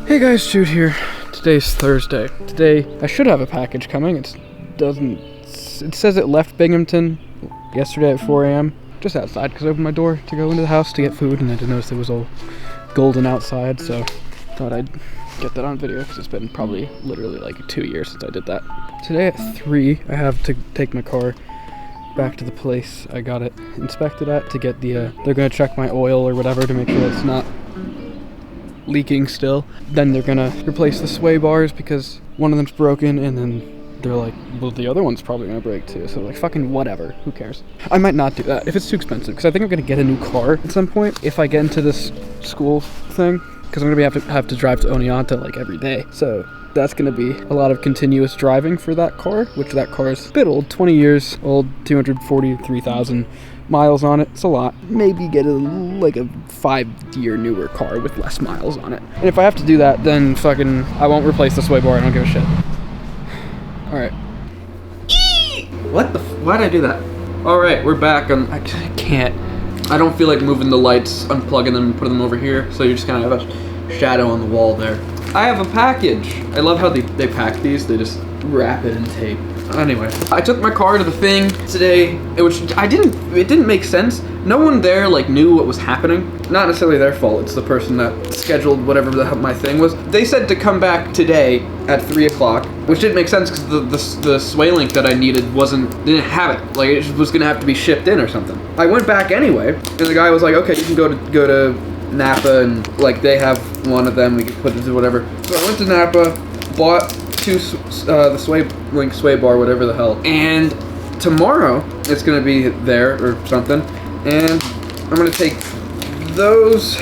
Hey guys, Jude here. Today's Thursday. Today I should have a package coming. It says it left Binghamton yesterday at 4 a.m. Just outside because I opened my door to go into the house to get food, and I did notice it was all golden outside, so thought I'd get that on video because it's been probably literally like 2 years since I did that. Today at 3 I have to take my car back to the place I got it inspected at to get the they're gonna check my oil or whatever to make sure it's not leaking still. Then they're gonna replace the sway bars because one of them's broken, and then they're like, well, the other one's probably gonna break too, so like fucking whatever, who cares. I might not do that if it's too expensive, because I think I'm gonna get a new car at some point if I get into this school thing, because I'm gonna have to drive to Oneonta like every day, so that's gonna be a lot of continuous driving for that car, which that car is a bit old, 20 years old, 243,000 miles on it. It's a lot. Maybe get like a 5-year newer car with less miles on it. And if I have to do that, then fucking I won't replace the sway bar. I don't give a shit. Alright. What the why'd I do that? Alright, we're back. I can't. I don't feel like moving the lights, unplugging them, and putting them over here, so you just kind of have a shadow on the wall there. I have a package. I love how they pack these. They just wrap it in tape. Anyway, I took my car to the thing today, which it didn't make sense. No one there like knew what was happening. Not necessarily their fault. It's the person that scheduled whatever the hell my thing was. They said to come back today at 3 o'clock, which didn't make sense because the sway link that I needed didn't have it. Like it was gonna have to be shipped in or something. I went back anyway, and the guy was like, okay, you can go to Napa, and like they have one of them, we can put it to whatever. So I went to Napa, bought the sway link sway bar, whatever the hell, and tomorrow it's gonna be there or something, and I'm gonna take those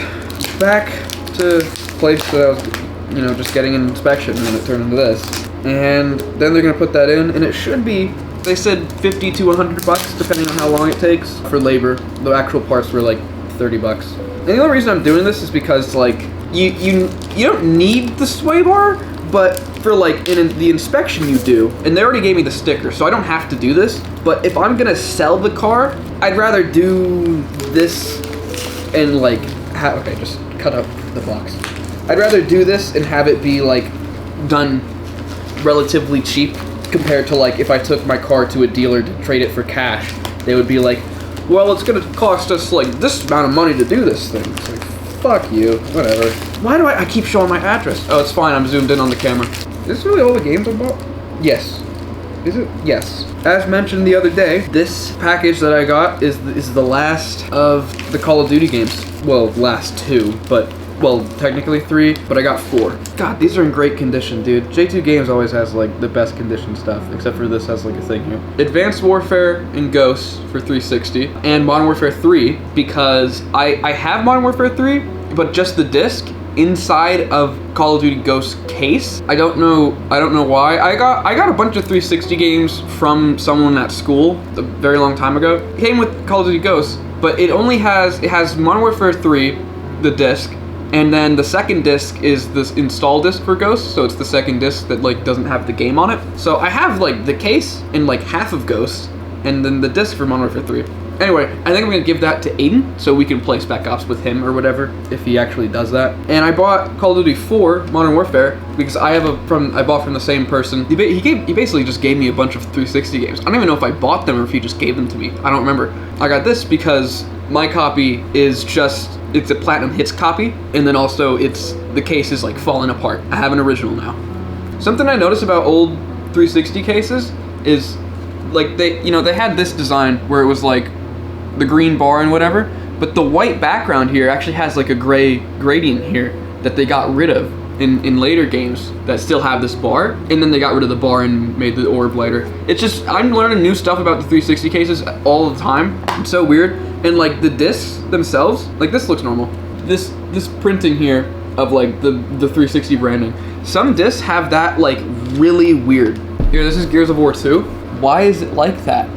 back to the place that I was just getting an inspection, and then it turned into this, and then they're gonna put that in, and it should be, they said 50 to 100 bucks depending on how long it takes for labor. The actual parts were like 30 bucks. And the only reason I'm doing this is because like you don't need the sway bar, but for like in the inspection you do, and they already gave me the sticker, so I don't have to do this. But if I'm gonna sell the car, I'd rather do this and like okay, just cut up the box. I'd rather do this and have it be like done relatively cheap compared to like if I took my car to a dealer to trade it for cash. They would be like, well, it's gonna cost us like this amount of money to do this thing. It's like, fuck you, whatever. Why do I keep showing my address? Oh, it's fine, I'm zoomed in on the camera. Is this really all the games I bought? Yes. Is it? Yes. As mentioned the other day, this package that I got is the last of the Call of Duty games. Well, last 2, but, well, technically 3, but I got 4. God, these are in great condition, dude. J2 Games always has, like, the best condition stuff, except for this has, like, a thing here. Advanced Warfare and Ghosts for 360, and Modern Warfare 3, because I have Modern Warfare 3, but just the disc inside of Call of Duty Ghosts case. I don't know why. I got a bunch of 360 games from someone at school a very long time ago. It came with Call of Duty Ghosts, but it has Modern Warfare 3, the disc, and then the second disc is this install disc for Ghosts, so it's the second disc that like doesn't have the game on it. So I have like the case and like half of Ghosts, and then the disc for Modern Warfare 3. Anyway, I think I'm gonna give that to Aiden so we can play Spec Ops with him or whatever if he actually does that. And I bought Call of Duty 4 Modern Warfare because I bought from the same person. He basically just gave me a bunch of 360 games. I don't even know if I bought them or if he just gave them to me. I don't remember. I got this because my copy is it's a Platinum Hits copy, and then also the case is like falling apart. I have an original now. Something I noticed about old 360 cases is like they had this design where it was like the green bar and whatever, but the white background here actually has like a gray gradient here that they got rid of. in later games that still have this bar, and then they got rid of the bar and made the orb lighter. It's just, I'm learning new stuff about the 360 cases all the time. It's so weird. And like the discs themselves, like this looks normal. This printing here of like the 360 branding. Some discs have that like really weird. Here, this is Gears of War 2. Why is it like that?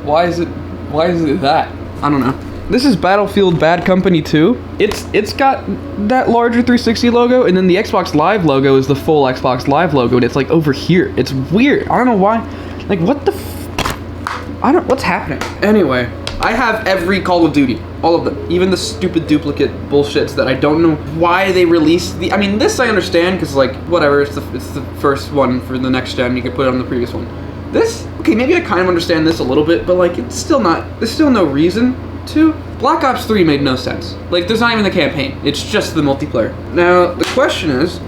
Why is it that? I don't know. This is Battlefield Bad Company 2. It's got that larger 360 logo, and then the Xbox Live logo is the full Xbox Live logo, and it's like over here. It's weird. I don't know why. Like, what the what's happening? Anyway, I have every Call of Duty. All of them. Even the stupid duplicate bullshits that I don't know why they released the... I mean, this I understand, because, like, whatever, it's the first one for the next gen. You can put it on the previous one. This, okay, maybe I kind of understand this a little bit, but, like, it's still not... There's still no reason to. Black Ops 3 made no sense. Like, there's not even the campaign. It's just the multiplayer. Now, the question is,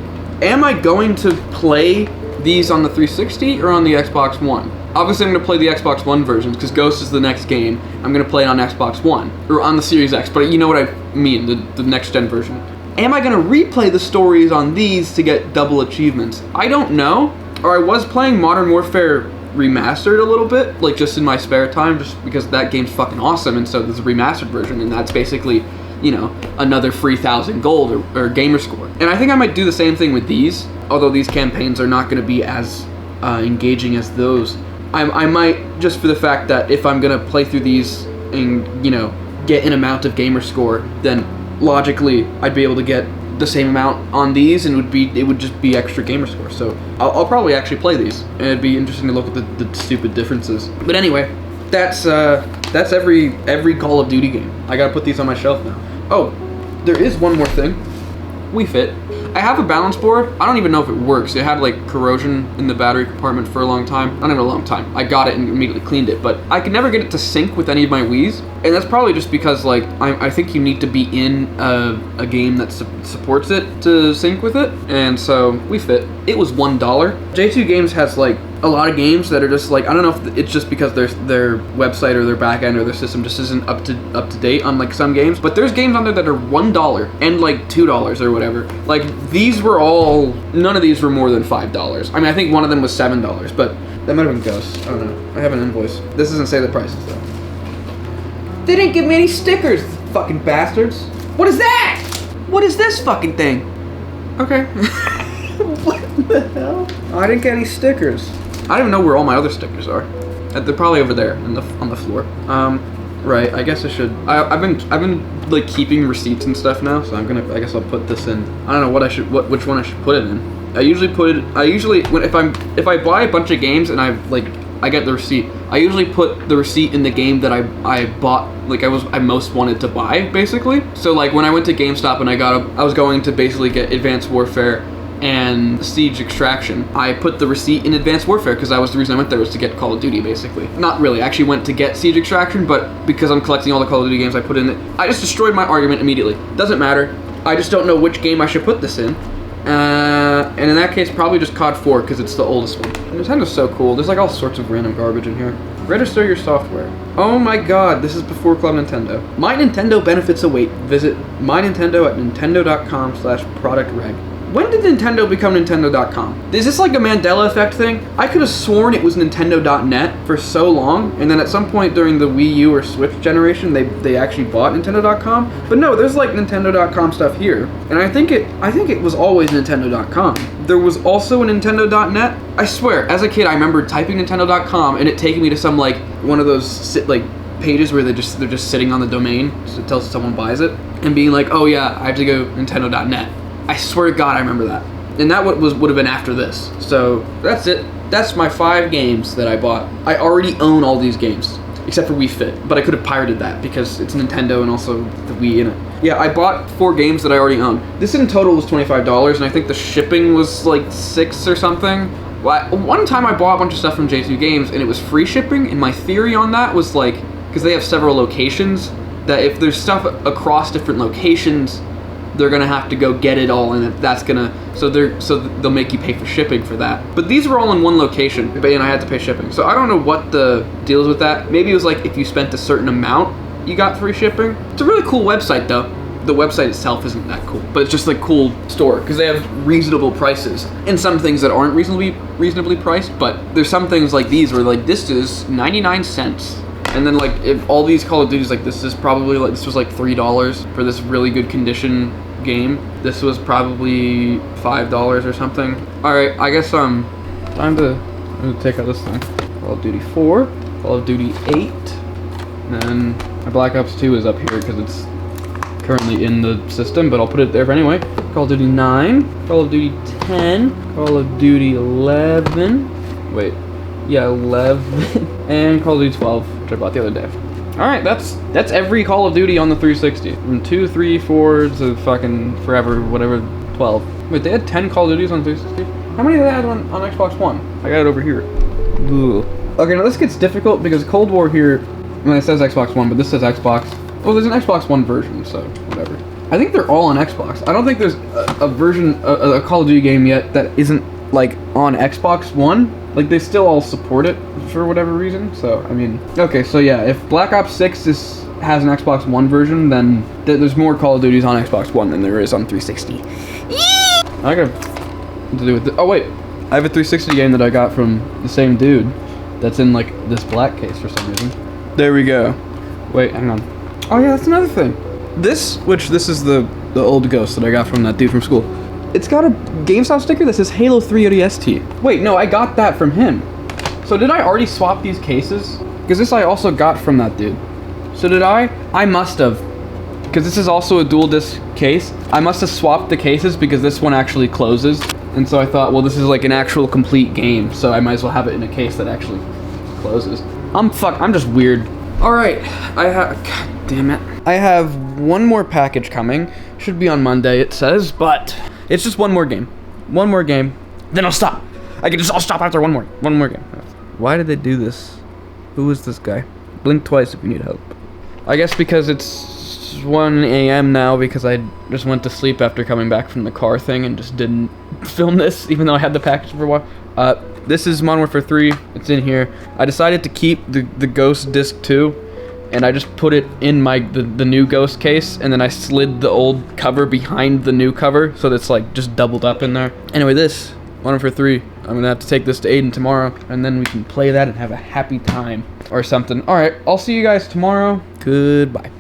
am I going to play these on the 360 or on the Xbox One? Obviously, I'm going to play the Xbox One versions, because Ghost is the next game. I'm going to play it on Xbox One, or on the Series X, but you know what I mean, the next-gen version. Am I going to replay the stories on these to get double achievements? I don't know, or I was playing Modern Warfare Remastered a little bit, like just in my spare time, just because that game's fucking awesome, and so there's a remastered version, and that's basically, you know, another free 1,000 gold or gamer score. And I think I might do the same thing with these, although these campaigns are not going to be as engaging as those. I might, just for the fact that if I'm going to play through these and, you know, get an amount of gamer score, then logically I'd be able to get the same amount on these, and it would just be extra gamer score. So I'll probably actually play these, and it'd be interesting to look at the stupid differences. But anyway, that's every Call of Duty game. I gotta put these on my shelf now. Oh, there is one more thing. Wii Fit. I have a balance board. I don't even know if it works. It had like corrosion in the battery compartment for a long time. Not even a long time. I got it and immediately cleaned it, but I could never get it to sync with any of my Wiis. And that's probably just because like I think you need to be in a game that supports it to sync with it. And so Wii Fit. It was $1. J2 Games has like a lot of games that are just like, I don't know if it's just because their website or their backend or their system just isn't up to date on like some games, but there's games on there that are $1 and like $2 or whatever. Like these were all, none of these were more than $5. I mean, I think one of them was $7, but that might have been Ghost. I don't know. I have an invoice. This doesn't say the prices though. They didn't give me any stickers, fucking bastards. What is that? What is this fucking thing? Okay. What the hell? Oh, I didn't get any stickers. I don't even know where all my other stickers are. They're probably over there on the floor. Right. I guess I should. I've been like keeping receipts and stuff now, so I guess I'll put this in. I don't know which one I should put it in. I usually if I buy a bunch of games and I get the receipt, I usually put the receipt in the game that I bought, like I most wanted to buy, basically. So like when I went to GameStop and I was going to basically get Advanced Warfare and Siege Extraction, I put the receipt in Advanced Warfare because that was the reason I went there, was to get Call of Duty, basically. Not really, I actually went to get Siege Extraction, but because I'm collecting all the Call of Duty games, I put in it. I just destroyed my argument immediately. Doesn't matter. I just don't know which game I should put this in. And in that case, probably just COD 4 because it's the oldest one. Nintendo's so cool. There's like all sorts of random garbage in here. Register your software. Oh my god, this is before Club Nintendo. My Nintendo benefits await. Visit my Nintendo at nintendo.com/productreg. When did Nintendo become Nintendo.com? Is this like a Mandela effect thing? I could have sworn it was Nintendo.net for so long, and then at some point during the Wii U or Switch generation, they actually bought Nintendo.com. But no, there's like Nintendo.com stuff here, and I think it was always Nintendo.com. There was also a Nintendo.net. I swear, as a kid, I remember typing Nintendo.com and it taking me to some like one of those pages where they're just sitting on the domain until someone buys it, and being like, oh yeah, I have to go Nintendo.net. I swear to God, I remember that. And that would have been after this. So that's it. That's my 5 games that I bought. I already own all these games, except for Wii Fit, but I could have pirated that because it's Nintendo and also the Wii in it. Yeah, I bought 4 games that I already own. This in total was $25, and I think the shipping was like $6 or something. One time I bought a bunch of stuff from J2 Games, and it was free shipping, and my theory on that was like, because they have several locations, that if there's stuff across different locations, they're gonna have to go get it all, and that's gonna so they'll make you pay for shipping for that. But these were all in one location, and I had to pay shipping. So I don't know what the deal is with that. Maybe it was like if you spent a certain amount, you got free shipping. It's a really cool website though. the website itself isn't that cool, but it's just like cool store because they have reasonable prices and some things that aren't reasonably priced. But there's some things like these where like this is 99 cents. And then like if all these Call of Duties, like this is probably like, this was like $3 for this really good condition game. This was probably $5 or something. All right, I guess time to take out this thing. Call of Duty 4, Call of Duty 8, and then my Black Ops 2 is up here because it's currently in the system, but I'll put it there for anyway. Call of Duty 9, Call of Duty 10, Call of Duty 11, wait, yeah, 11, and Call of Duty 12, which I bought the other day. Alright, that's every Call of Duty on the 360. From 2, 3, 4 to fucking forever, whatever, 12. Wait, they had 10 Call of Duties on 360? How many did they have on Xbox One? I got it over here. Ooh. Okay, now this gets difficult because Cold War here, well, it says Xbox One, but this says Xbox. Well, there's an Xbox One version, so whatever. I think they're all on Xbox. I don't think there's a version, a Call of Duty game yet that isn't, like, on Xbox One. Like, they still all support it for whatever reason, so, I mean... Okay, so yeah, if Black Ops 6 has an Xbox One version, then there's more Call of Duties on Xbox One than there is on 360. I got to do with oh, wait. I have a 360 game that I got from the same dude that's in, like, this black case for some reason. There we go. Wait, hang on. Oh, yeah, that's another thing. This is the old Ghost that I got from that dude from school. It's got a GameStop sticker that says Halo 3 ODST. Wait, no, I got that from him. So did I already swap these cases? Because this I also got from that dude. So did I? I must have. Because this is also a dual disc case. I must have swapped the cases because this one actually closes. And so I thought, well, this is like an actual complete game, so I might as well have it in a case that actually closes. I'm just weird. All right, God damn it. I have one more package coming. Should be on Monday, it says, but it's just one more game. One more game, then I'll stop. I'll stop after one more game. Why did they do this? Who is this guy? Blink twice if you need help. I guess because it's 1 a.m. now because I just went to sleep after coming back from the car thing and just didn't film this, even though I had the package for a while. This is Modern Warfare 3. It's in here. I decided to keep the Ghost Disc 2. And I just put it in the new Ghost case, and then I slid the old cover behind the new cover, so that's like just doubled up in there. Anyway, this, Modern Warfare 3, I'm gonna have to take this to Aiden tomorrow, and then we can play that and have a happy time or something. Alright, I'll see you guys tomorrow. Goodbye.